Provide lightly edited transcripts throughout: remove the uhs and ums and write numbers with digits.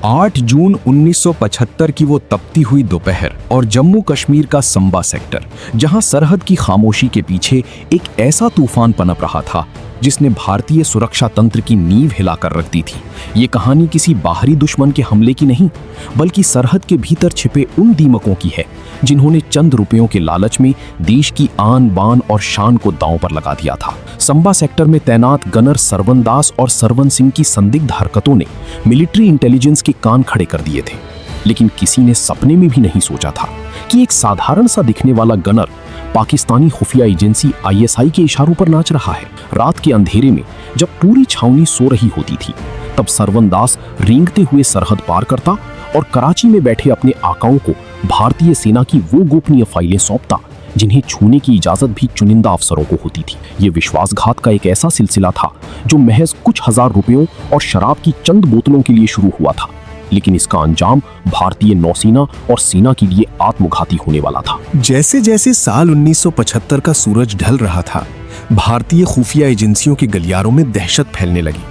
8 जून 1975 की वो तपती हुई दोपहर और जम्मू कश्मीर का संबा सेक्टर, जहां सरहद की खामोशी के पीछे एक ऐसा तूफान पनप रहा था जिसने भारतीय सुरक्षा तंत्र की नींव हिलाकर रख दी थी। ये कहानी किसी बाहरी दुश्मन के हमले की नहीं, बल्कि सरहद के भीतर छिपे उन दीमकों की है जिन्होंने चंद रुपयों के लालच में देश की आन बान और शान को दांव पर लगा दिया था। संबा सेक्टर में तैनात गनर सरवन दास और सरवन सिंह की संदिग्ध हरकतों ने मिलिट्री इंटेलिजेंस के कान खड़े कर दिए थे, लेकिन किसी ने सपने में भी नहीं सोचा था कि एक साधारण सा दिखने वाला गनर पाकिस्तानी खुफिया एजेंसी ISI के इशारों पर नाच रहा है। रात के अंधेरे में जब पूरी छावनी सो रही होती थी, तब सरवन दास रेंगते हुए सरहद पार करता और कराची में बैठे अपने आकाओं को भारतीय सेना की वो गोपनीय फाइलें सौंपता जिन्हें छूने की इजाजत भी चुनिंदा अफसरों को होती थी। ये विश्वासघात का एक ऐसा सिलसिला था जो महज कुछ हजार रुपयों और शराब की चंद बोतलों के लिए शुरू हुआ था, लेकिन इसका अंजाम भारतीय नौसेना और सेना के लिए आत्मघाती होने वाला था। जैसे जैसे साल 1975 का सूरज ढल रहा था, भारतीय खुफिया एजेंसियों के गलियारों में दहशत फैलने लगी,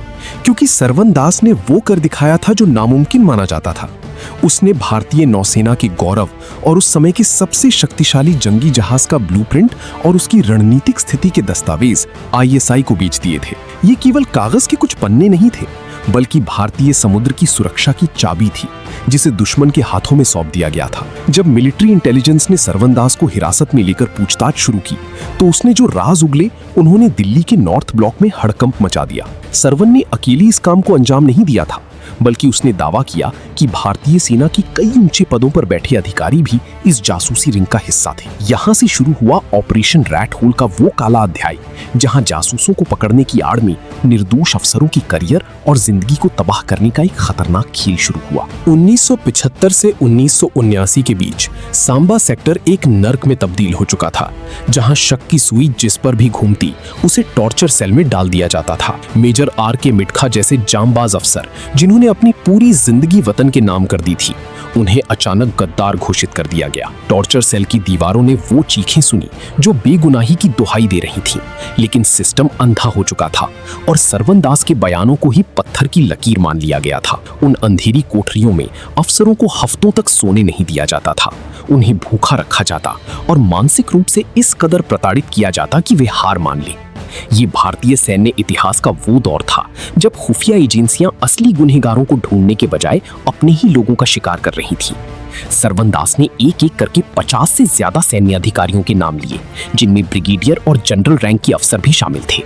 क्योंकि सरवन दास ने वो कर दिखाया था जो नामुमकिन माना जाता था। उसने भारतीय नौसेना के गौरव और उस समय के सबसे शक्तिशाली जंगी जहाज का ब्लूप्रिंट और उसकी रणनीतिक स्थिति के दस्तावेज ISI को बेच दिए थे। ये केवल कागज के कुछ पन्ने नहीं थे, बल्कि भारतीय समुद्र की सुरक्षा की चाबी थी जिसे दुश्मन के हाथों में सौंप दिया गया था। जब मिलिट्री इंटेलिजेंस ने सरवन दास को हिरासत में लेकर पूछताछ शुरू की, तो उसने जो राज उगले उन्होंने दिल्ली के नॉर्थ ब्लॉक में हड़कंप मचा दिया। सरवन ने अकेले इस काम को अंजाम नहीं दिया था, बल्कि उसने दावा किया कि भारतीय सेना की कई ऊंचे पदों पर बैठे अधिकारी भी इस जासूसी रिंग का हिस्सा थे। यहाँ से शुरू हुआ ऑपरेशन रैट होल का वो काला अध्याय, जहाँ जासूसों को पकड़ने की आड़ में निर्दोष अफसरों की करियर और जिंदगी को तबाह करने का एक खतरनाक खेल शुरू हुआ। 1975 से 1979 के बीच सांबा सेक्टर एक नर्क में तब्दील हो चुका था, जहाँ शक की सुई जिस पर भी घूमती उसे टॉर्चर सेल में डाल दिया जाता था। मेजर RK मिठखा जैसे जांबाज अफसर, जिन्होंने अपनी पूरी जिंदगी वतन के नाम कर दी थी, उन्हें अचानक गद्दार घोषित कर दिया गया। टॉर्चर सेल की दीवारों ने वो चीखें सुनी जो बेगुनाही की दुहाई दे रही थीं, लेकिन सिस्टम अंधा हो चुका था और सरवन दास के बयानों को ही पत्थर की लकीर मान लिया गया था। उन अंधेरी कोठरियों में अफसरों को हफ्तों तक सोने नहीं दिया जाता था, उन्हें भूखा रखा जाता और मानसिक रूप से इस कदर प्रताड़ित किया जाता कि वे हार मान लें। ये भारतीय सैन्य इतिहास का वो दौर था जब खुफिया एजेंसियां असली गुनहगारों को ढूंढने के बजाय अपने ही लोगों का शिकार कर रही थीं। सरवन दास ने एक एक करके 50 से ज्यादा सैन्य अधिकारियों के नाम लिए, जिनमें ब्रिगेडियर और जनरल रैंक के अफसर भी शामिल थे,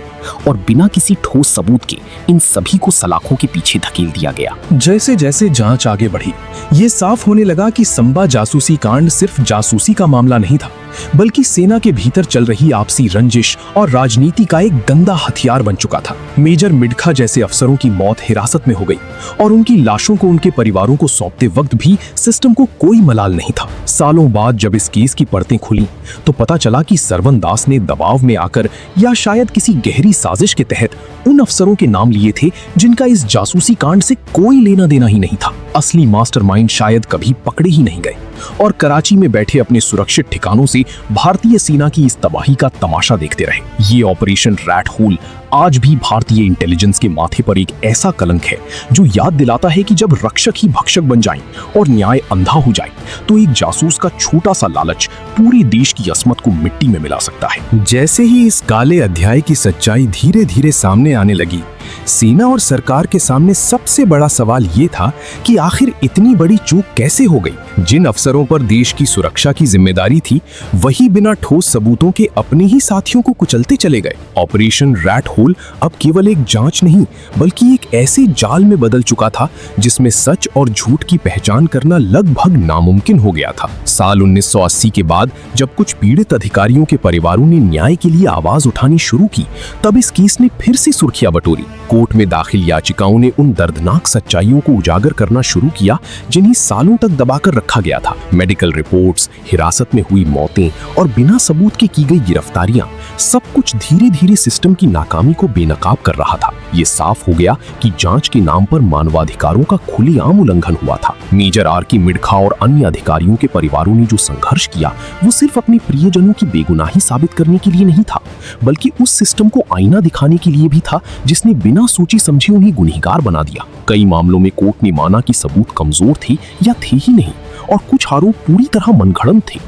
और बिना किसी ठोस सबूत के इन सभी को सलाखों के पीछे धकेल दिया गया। जैसे जैसे जांच आगे बढ़ी, ये साफ होने लगा कि संबा जासूसी कांड सिर्फ जासूसी का मामला नहीं था, बल्कि सेना के भीतर चल रही आपसी रंजिश और राजनीति का एक गंदा हथियार बन चुका था। मेजर मिठखा जैसे अफसरों की मौत हिरासत में हो गई और उनकी लाशों को उनके परिवारों को सौंपते वक्त भी सिस्टम को कोई मलाल नहीं था। सालों बाद जब इस केस की परतें खुली, तो पता चला कि सरवन दास ने दबाव में आकर या शायद किसी गहरी साजिश के तहत उन अफसरों के नाम लिए थे जिनका इस जासूसी कांड से कोई लेना देना ही नहीं था। असली मास्टरमाइंड शायद कभी पकड़े ही नहीं गए और कराची में बैठे अपने सुरक्षित ठिकानों से भारतीय सेना की इस तबाही का तमाशा देखते रहे। ये ऑपरेशन रैट होल आज भी भारतीय इंटेलिजेंस के माथे पर एक ऐसा कलंक है जो याद दिलाता है कि जब रक्षक ही भक्षक बन जाएं और न्याय अंधा हो जाए, तो एक जासूस का छोटा सा लालच पूरे देश की असमत को मिट्टी में मिला सकता है। जैसे ही इस काले अध्याय की सच्चाई धीरे धीरे सामने आने लगी, सेना और सरकार के सामने सबसे बड़ा सवाल ये था कि आखिर इतनी बड़ी चूक कैसे हो गई। जिन अफसरों पर देश की सुरक्षा की जिम्मेदारी थी, वही बिना ठोस सबूतों के अपने ही साथियों को कुचलते चले गए। ऑपरेशन रैट होल अब केवल एक जांच नहीं, बल्कि एक ऐसे जाल में बदल चुका था जिसमें सच और झूठ की पहचान करना लगभग नामुमकिन हो गया था। साल 1980 के बाद जब कुछ पीड़ित अधिकारियों के परिवारों ने न्याय के लिए आवाज उठानी शुरू की, तब इस केस ने फिर से सुर्खियां बटोरी। कोर्ट में दाखिल याचिकाओं ने उन दर्दनाक सच्चाइयों को उजागर करना शुरू किया जिन्हें सालों तक दबाकर रखा गया था। मेडिकल रिपोर्ट्स, हिरासत में हुई मौतें और बिना सबूत के की गई गिरफ्तारियां, सब कुछ धीरे धीरे सिस्टम की नाकामी को बेनकाब कर रहा था। ये साफ हो गया कि जांच के नाम पर मानवाधिकारों का खुलेआम उल्लंघन हुआ था। Major R K. मिर्खा और अन्य अधिकारियों के परिवारों ने जो संघर्ष किया, वो सिर्फ अपने प्रियजनों की बेगुनाही साबित करने के लिए नहीं था, बल्कि उस सिस्टम को आईना दिखाने के लिए भी था जिसने बिना सोची समझे उन्हें गुनहगार बना दिया। कई मामलों में कोर्ट ने माना कि सबूत कमजोर थे या थे ही नहीं, और कुछ आरोप पूरी तरह मनगढ़ंत थे।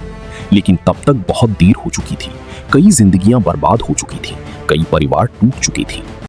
लेकिन तब तक बहुत देर हो चुकी थी। कई जिंदगियां बर्बाद हो चुकी थी, कई परिवार टूट चुके थे।